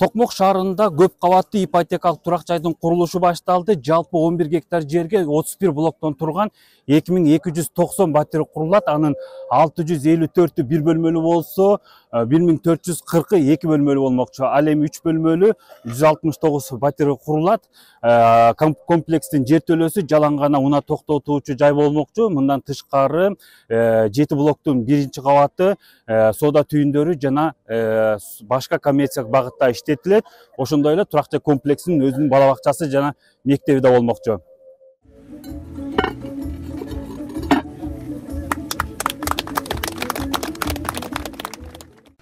Токмок шаарында көп кабаттуу ипотекалык турак жайдын курулушу башталды. Жалпы 11 гектар жерге 31 блоктон турган 2290 батир курулат. Анын 654-ü bir bölмөлүү болсо, 1440-ы 2 бөлмөлүү болмокчу. Ал эми 3 бөлмөлүү 169 батир курулат. Комплекстин жертөлөсү жалаң гана унаа токтотуучу жай болмокчу. Мындан тышкары 7 блоктун 1-кабаты соода түйүндөрү жана башка коммерциялык багытта иштетилет. Ошондой эле турак жай комплексинин өзүнүн бала бакчасы жана мектеби да болмокчу.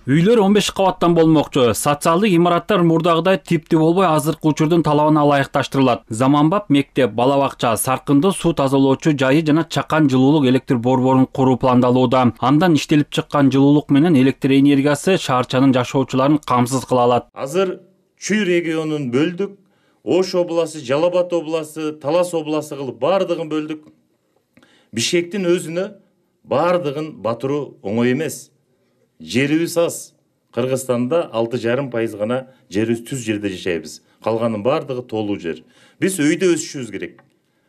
Үйлөр 15 кабаттан болмокчу. Социалдык имараттар мурдагыдай типтүү болбой, азыркы учурдун талабына ылайыкташтырылат. Заманбап мектеп, бала бакча, саркынды суу тазалоочу жайы жана чакан жылуулук электр борборун куруу пландалууда. Андан иштелип чыккан жылуулук менен электр энергиясы шаарчанын жашоочуларын камсыз кыла алат. Азыр Чүй регионун бөлдүк, Ош обласы, Жалал Абад обласы, Талас обласы кылып бардыгын бөлдүк. Бишкектин өзүнө бардыгын батыруу оңой эмес. Жерибиз аз. Кыргызстанда 6,5% гана жерибиз түз жерде жашайбыз. Калганын бардыгы толуу жер. Биз өйдө өсүшүбүз керек.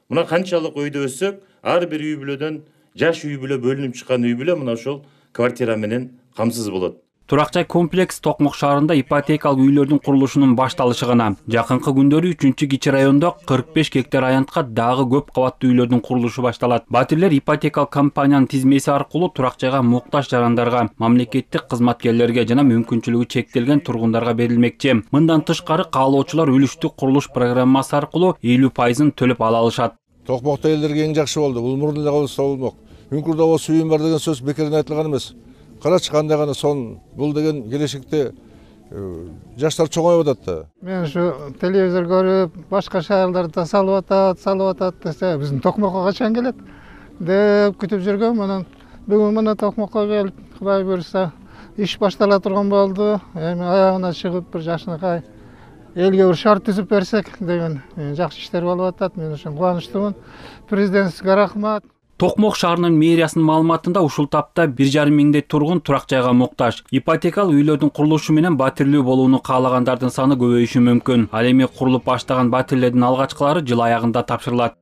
Мына канчалык өйдө өссөк, ар бир үй бүлөдөн жаш үй бүлө бөлүнүп чыккан үй бүлө мына ошол квартира менен камсыз болот. Турак жай комплекс Токмок шаарында ипотекалык үйлөрдүн курулушунун башталышы гана. Жакынкы күндөрү 3-кичи райондо 45 гектар аянтка дагы көп кабаттуу үйлөрдүн курулушу башталат. Батирлер ипотекалык компаниянын тизмеси аркылуу турак жайга муктаж жарандарга, мамлекеттик кызматкерлерге жана мүмкүнчүлүгү чектелген тургундарга берилмекчи. Мындан тышкары каалоочулар үлүштүк курулуш программасы аркылуу 50%ын төлөп ала алышат. Токмокто элдерге эң жакшы болду. Бул мурдун эле болсо болмок. Үңкүрдө болсо үйүм бар деген сөз бекерден айтылган эмес. Карачы кандай гана сон бул деген келечекте жаштар чоңоюп атат да. Мен ушу телевизор көрүп, башка шаарларда салып атат десе, биздин Токмокко качан келет деп күтүп жүргөм. Анан бүгүн мына Токмокко келип, Кудай буйрса, иш баштала турган болду. Эми аягына чыгып бир жакшынакай элге бир шарт түзүп берсек деген жакшы иштер болуп атат. Мен ошон кубанычтымын. Президентибизге рахмат. Токмок шаарынын мэриясынын маалыматында ушул тапта 1,5 миңдей тургун турак жайга муктаж. Ипотекалык үйлөрдүн курулушу менен батирлүү болууну каалагандардын саны көбөйүшү мүмкүн. Ал эми курулуп баштаган батирлердин алгачкылары жыл аягында тапшырылат.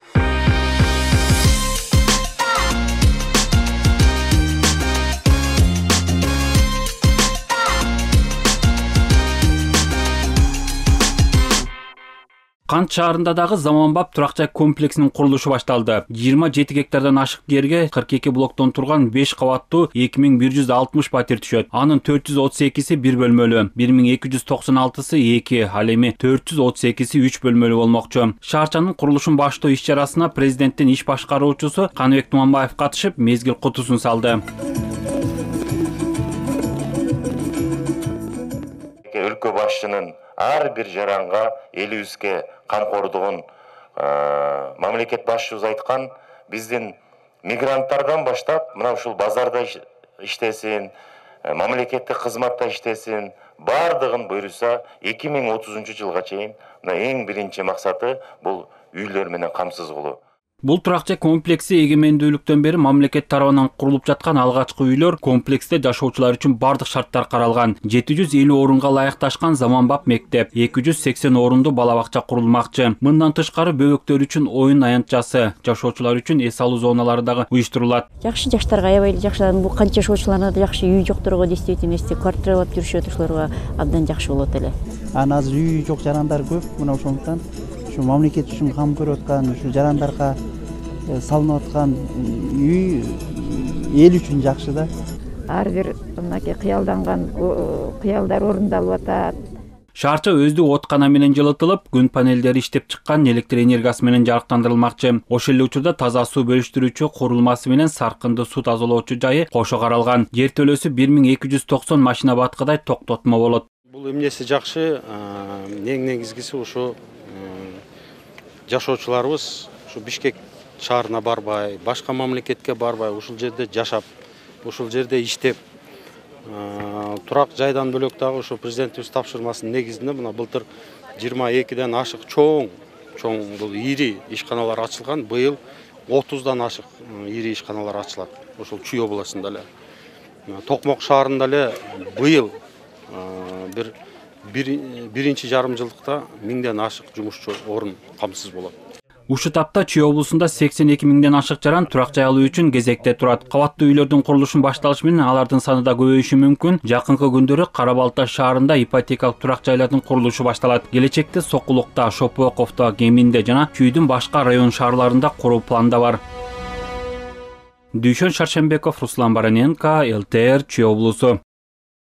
Кант шаарында дагы заманбап турак жай комплексинин курулушу башталды. 27 гектардан ашык жерге 42 блоктон турган 5 кабаттуу 2160 батир түшөт. Анын 432-си 1 бөлмөлүү, 1296-сы 2, ал эми 432-си 3 бөлмөлүү болмокчу. Шаарчанын курулушун баштоо иш чарасына президенттин иш башкаруучусу Каныбек Туманбаев катышып, мезгил кутусун салды. Өлкө башчынын ар бир жаранга элибизге камкордугун мамлекет башчыбыз айткан, биздин мигранттардан баштап мына ушул базарда иштесин, мамлекеттик кызматта иштесин, бардыгын буйруса 2030-жылга чейин мына эң биринчи максаты бул үйлөр менен камсыз кылуу. Бул турак жай комплекси эгемендүүлүктөн бери мамлекет тарабынан курулуп жаткан алгачкы үйлөр. Комплексте жашоочулар үчүн бардык шарттар каралган. 750 орунга ылайыкташкан заманбап мектеп, 280 орунду бала бакча курулмакчы. Мындан тышкары бөбөктөр үчүн оюн аянтчасы, жашоочулар үчүн эс алуу зоналары дагы уюштурулат. Жакшы жаштарга аябай жакшы, бул канча жашоочуларга да жакшы үй жокторго действительно квартиралап жүрүшөт, ошолорго абдан жакшы болот эле. Анан азыр үй жок жарандар көп, мына ошондуктан мамлекет үчүн кам көрүп аткан, ушу жарандарга салынып аткан үй эл үчүн жакшы да. Ар бир мынакей кыялдар орундалып атат. Шаарча өздүк откана менен жылытылып, күн панелдери иштеп чыккан электр энергиясы менен жарыктандырылмакчы. Ошол эле учурда таза суу бөлүштүрүүчү курулмасы менен саркынды суу тазалоочу жайы кошо каралган. Жер төлөсү 1290 машина баткыдай токтотмо болот. Бул эмнеси жакшы, эң негизгиси ушу жашоочуларыбыз ушу Бишкек шаарына барбай, башка мамлекетке барбай, ушул жерде жашап, ушул жерде иштеп, турак жайдан бөлөк дагы ушу президентибиз тапшырмасынын негизинде мына былтыр 22ден ашык чоң бул ири ишканалар ачылган. Быйыл 30дан ашык ири ишканалар ачылат. Ошол Чүй областында эле. Токмок шаарында эле быйыл бир биринчи жарым жылдыкта 1000ден ашык жумушчу орун камсыз болот. Ушул тапта Чүй облусунда 82 миңден ашык жаран турак жай алуу үчүн кезекте турат. Кабаттуу үйлөрдүн курулушун башталышы менен алардын саны да көбөйүшү мүмкүн. Жакынкы күндөрү Кара Балта шаарында ипотекалык турак жайлардын курулушу башталат. Келечекте Сокулукта, Шопоковто, Кеминде жана Чүйдүн башка район шаарларында куруу планда бар. Дүйшөн Шаршембеков, Руслан Бараненко, ЛТР, Чүй облусу.